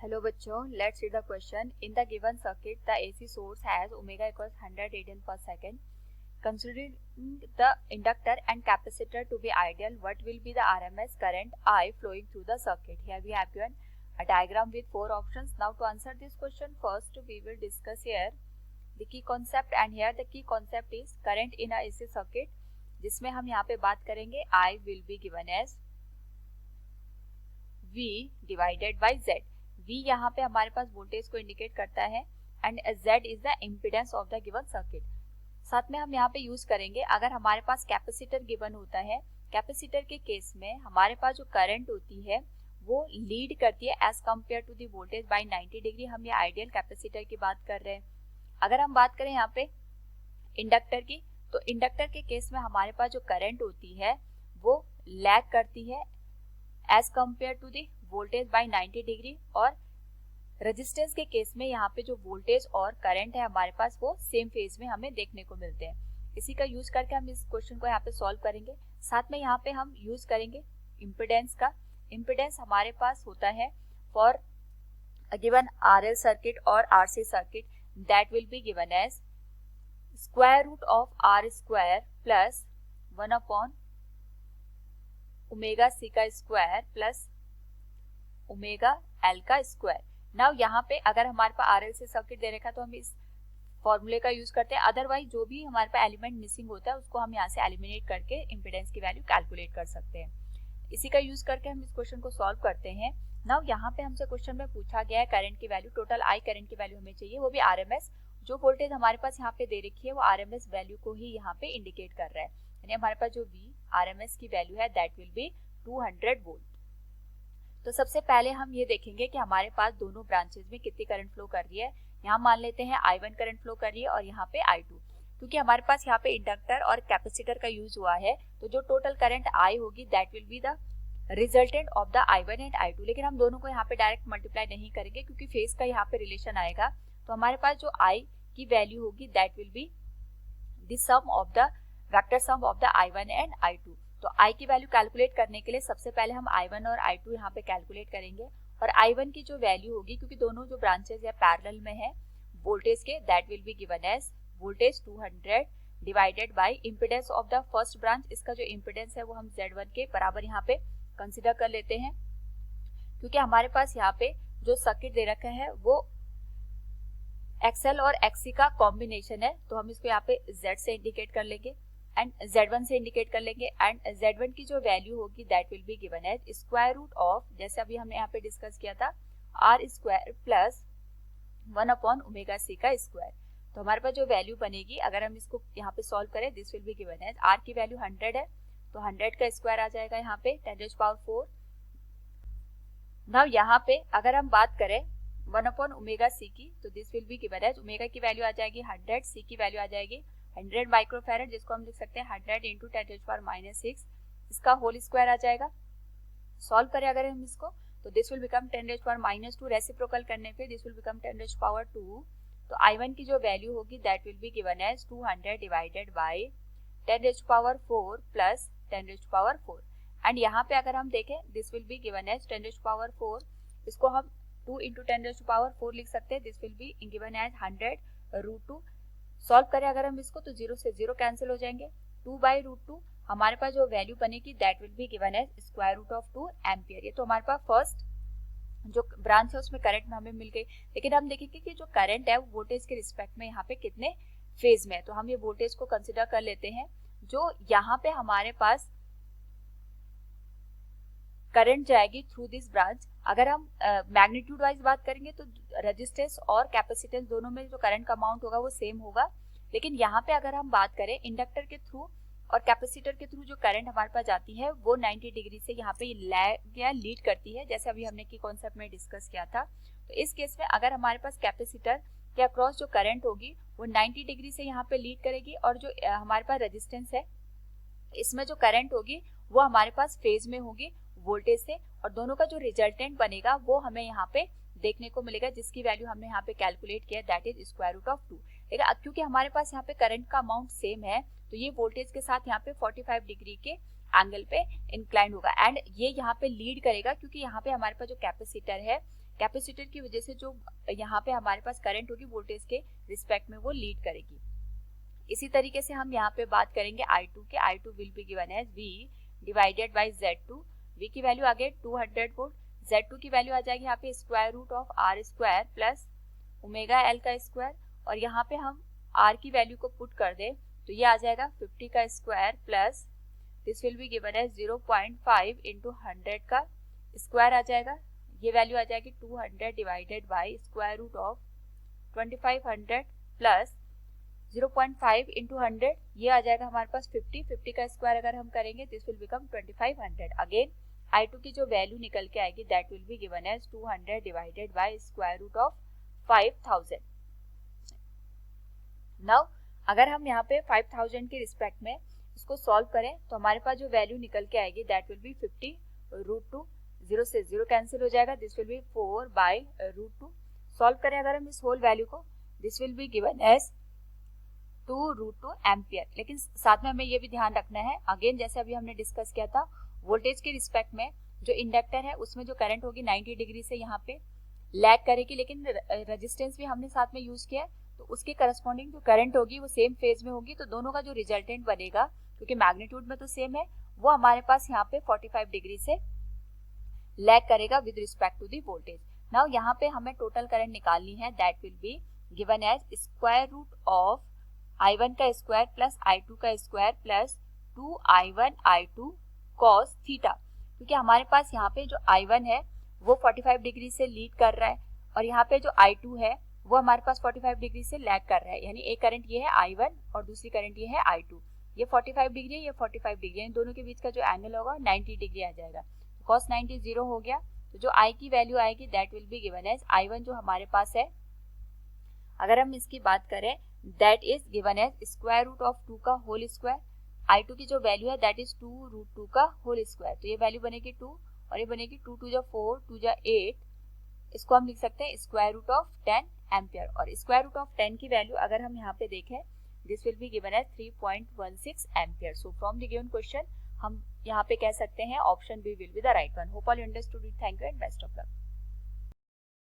Hello बच्चों, let's read the question. In the given circuit the AC source has omega equals 100 radian per second. Considering the inductor and capacitor to be ideal, what will be the RMS current I flowing through the circuit? Here we have given a diagram with 4 options. Now to answer this question, first we will discuss here the key concept, and here the key concept is current in a AC circuit, जिसमें हम यहाँ पे बात करेंगे I will be given as V divided by Z. V यहाँ पे हमारे पास voltage को इंडिकेट करता है and Z is the impedance of the given circuit. साथ में हम यहाँ पे यूज करेंगे, अगर हमारे पास कैपेसिटर गिवन होता है, कैपेसिटर के केस में हमारे पास जो करंट होती है वो लीड करती है as compare to the voltage by 90 degree. हम ये आइडियल कैपेसिटर की बात कर रहे हैं. अगर हम बात करें यहाँ पे इंडक्टर की, तो इंडक्टर के केस में हमारे पास जो करंट होती है वो लैग करती है as compare to the voltage by 90 degree, और रेजिस्टेंस के केस में यहाँ पे जो वोल्टेज और करंट है हमारे पास वो सेम फेज में हमें देखने को मिलते हैं. इसी का यूज करके हम इस क्वेश्चन को यहाँ पे सॉल्व करेंगे. साथ में यहाँ पे हम यूज करेंगे इम्पीडेंस का. इम्पीडेंस हमारे पास होता है फॉर गिवन RL सर्किट और RC circuit, that will be given as square root of R square plus 1 upon omega C का स्क्वायर प्लस ओमेगा L का स्क्वायर. नाउ यहाँ पे अगर हमारे पास RL से सर्किट दे रखा है तो हम इस फॉर्मूले का यूज करते हैं. अदरवाइज जो भी हमारे पास एलिमेंट मिसिंग होता है उसको हम यहाँ से एलिमिनेट करके इम्पीडेंस की वैल्यू कैलकुलेट कर सकते हैं. इसी का यूज करके हम इस क्वेश्चन को सॉल्व करते हैं. नाउ यहाँ पे हमसे क्वेश्चन में पूछा गया है करंट की वैल्यू, टोटल आई करंट की वैल्यू हमें चाहिए, वो भी RMS. जो वोल्टेज हमारे पास यहाँ पे दे रखी है वो RMS वैल्यू को ही यहाँ पे इंडिकेट कर रहा है. यानी हमारे पास जो V RMS की वैल्यू है दैट विल बी 200 वोल्ट. तो सबसे पहले हम ये देखेंगे कि हमारे पास दोनों ब्रांचेस में कितनी करंट फ्लो कर रही है. यहाँ मान लेते हैं I1 करंट फ्लो कर रही है और यहाँ पे I2. क्योंकि हमारे पास यहाँ पे इंडक्टर और कैपेसिटर का यूज हुआ है तो जो टोटल करंट I होगी that will be the resultant of the I1 and I2. लेकिन हम दोनों को यहाँ पे डायरेक्ट मल्टीप्लाई नहीं करेंगे क्योंकि फेज का यहाँ पे रिलेशन आएगा. तो हमारे पास जो I की वैल्यू होगी that will be the sum of the vector sum of the I1 and I2. तो I की वैल्यू कैलकुलेट करने के लिए सबसे पहले हम I1 और I2 यहाँ पे कैलकुलेट करेंगे. और I1 की जो वैल्यू होगी, क्योंकि दोनों जो ब्रांचेस या पैरेलल में है वोल्टेज के, that will be given as voltage 200 divided by impedance of the first branch. इसका जो इम्पीडेंस है वो हम Z1 के बराबर यहाँ पे कंसिडर कर लेते हैं, क्योंकि हमारे पास यहाँ पे जो सर्किट दे रखा है वो XL और XC का कॉम्बिनेशन है. तो हम इसको यहाँ पे Z से इंडिकेट कर लेंगे एंड Z1 से इंडिकेट कर लेंगे. एंड Z1 की जो वैल्यू होगी that will be given as square root of, जैसे अभी हमने यहाँ पे डिस्कस किया था, R square plus 1 upon omega C का स्क्वायर. तो हमारे पास जो वैल्यू बनेगी, अगर हम इसको यहाँ पे सॉल्व करें, this will be given as R की वैल्यू 100 है तो 100 का स्क्वायर आ जाएगा यहाँ पे 10⁴. नाउ यहाँ पे अगर हम बात करें 1 अपॉन ओमेगा C की, तो this will be given as omega की वैल्यू आ जाएगी 100, C की वैल्यू आ जाएगी 100 माइक्रोफैरड, जिसको हम लिख सकते हैं 100 इंटू 10⁻⁻6, इसका होल स्क्वायर आ जाएगा. सॉल्व करें अगर हम इसको तो दिस विल बिकम 10⁻², रेसिप्रोकल करने पे दिस विल बिकम 10⁻². तो I1 की जो वैल्यू होगी that will be given as 200 divided by 10⁴ plus 10⁴. And यहाँ पे अगर हम देखें this will be given as 10⁴, इसको हम 2 इंटू 10⁴ लिख सकते हैं. This will be given as 100√2. Solve करें अगर हम इसको तो 0 से 0 कैंसिल हो जाएंगे. 2/√2 हमारे पास जो वैल्यू बनेगी that will be given as square root of 2 ampere. ये तो हमारे पास फर्स्ट जो ब्रांच है उसमें करंट में हमें मिल गई. लेकिन हम देखेंगे कि जो करंट है वो वोल्टेज के रिस्पेक्ट में यहाँ पे कितने फेज में है. तो हम ये वोल्टेज को कंसिडर कर लेते हैं. जो यहाँ पे हमारे पास करंट जाएगी थ्रू दिस ब्रांच, अगर हम मैग्नीट्यूड वाइज बात करेंगे तो रेजिस्टेंस और कैपेसिटेंस दोनों में जो करंट का अमाउंट होगा वो सेम होगा. लेकिन यहाँ पे अगर हम बात करें इंडक्टर के थ्रू और कैपेसिटर के थ्रू जो करंट हमारे पास जाती है वो 90 डिग्री से यहाँ पे लैग या लीड करती है, जैसे अभी हमने की कॉन्सेप्ट में डिस्कस किया था. तो इस केस में अगर हमारे पास कैपेसिटर के अक्रॉस जो करंट होगी वो 90 डिग्री से यहाँ पे लीड करेगी, और जो हमारे पास रेजिस्टेंस है इसमें जो करंट होगी वो हमारे पास फेज में होगी वोल्टेज से, और दोनों का जो रिजल्टेंट बनेगा वो हमें यहाँ पे देखने को मिलेगा, जिसकी वैल्यू हमने यहाँ पे कैलकुलेट किया that is square root of 2. लेकिन क्योंकि हमारे पास यहाँ पे करंट का अमाउंट सेम है तो ये वोल्टेज के साथ यहाँ पे 45 डिग्री के एंगल पे इंक्लाइन होगा एंड ये यहाँ पे लीड करेगा, क्योंकि यहाँ पे हमारे पास जो कैपेसिटर है कैपेसिटर की वजह से जो यहाँ पे हमारे पास करंट होगी वोल्टेज के रिस्पेक्ट में वो लीड करेगी। इसी तरीके से हम यहाँ पे बात करेंगे I2 के। I2 will be given as V divided by Z2। V की वैल्यू आ गई 200 वोल्ट, Z2 की वैल्यू आ जाएगी यहाँ पे square root of R square plus omega L का स्क्वायर, और यहाँ पे हम R की वैल्यू को पुट कर दे तो ये आ जाएगा 50 का square plus this will be given as 0.5 into 100 का स्क्वायर आ जाएगा। ये वैल्यू आ जाएगी 200 divided by square root of 2500 plus 0.5 into 100, ये आ जाएगा हमारे पास 50 का स्क्वायर अगर हम करेंगे this will become 2500। Again I2 की जो वैल्यू निकल के आएगी that will be given as 200 divided by square root of 5000। Now अगर हम यहाँ पे 5000 के रिस्पेक्ट में इसको सॉल्व करें तो हमारे पास जो वैल्यू निकल के आएगी दैट विल बी 50 रूट 2, 0 से 0 कैंसिल हो जाएगा, this will be 4 by root 2। Solve करें अगर हम इस होल वैल्यू को this will be given as 2 root 2 ampere. लेकिन साथ में हमें ये भी ध्यान रखना है, अगेन जैसे अभी हमने डिस्कस किया था, वोल्टेज के रिस्पेक्ट में जो इंडक्टर है उसमें जो करंट होगी 90 डिग्री से यहाँ पे लैग करेगी, लेकिन रेजिस्टेंस भी हमने साथ में यूज किया है तो उसके करस्पॉन्डिंग जो करंट होगी वो सेम फेज में होगी, तो दोनों का जो रिजल्टेंट बनेगा क्योंकि मैग्नीट्यूड में तो सेम है वो हमारे पास यहाँ पे 45 डिग्री से लैग करेगा with respect to the voltage. Now यहाँ पे हमें टोटल करंट निकालनी है that will be given as square root of I1 का स्क्वायर प्लस I2 का square plus 2I1 I2 cos theta, क्योंकि हमारे पास यहाँ पे जो I1 है वो 45 डिग्री से लीड कर रहा है और यहाँ पे जो I2 है वो हमारे पास 45 डिग्री से लैग कर रहा है, यानी एक करंट ये है I1 और दूसरी करंट ये है I2। ये 45 डिग्री है, ये 45 डिग्री है, इन दोनों के बीच का जो एंगल होगा 90 डिग्री आ जाएगा। cos 90 0 हो गया, तो जो I की वैल्यू आएगी that will be given as I1 जो हमारे पास है, अगर हम इसकी बात करें that is given as square root of 2 का होल स्क्वायर। I2 की जो वैल्यू है दैट इज 2 रूट 2 का होल स्क्वायर, तो ये वैल्यू बनेगी 2 और ये बनेगी 2 2 जा 4 2 जा 8, इसको हम लिख सकते हैं स्क्वायर रूट ऑफ 10 एम्पियर। और स्क्वायर रूट ऑफ 10 की वैल्यू अगर हम यहाँ पे देखें this will be given as 3.16 ampere. So from the given question हम यहाँ पे कह सकते हैं option B will be the right one. Hope all you understood it. Thank you and best of luck.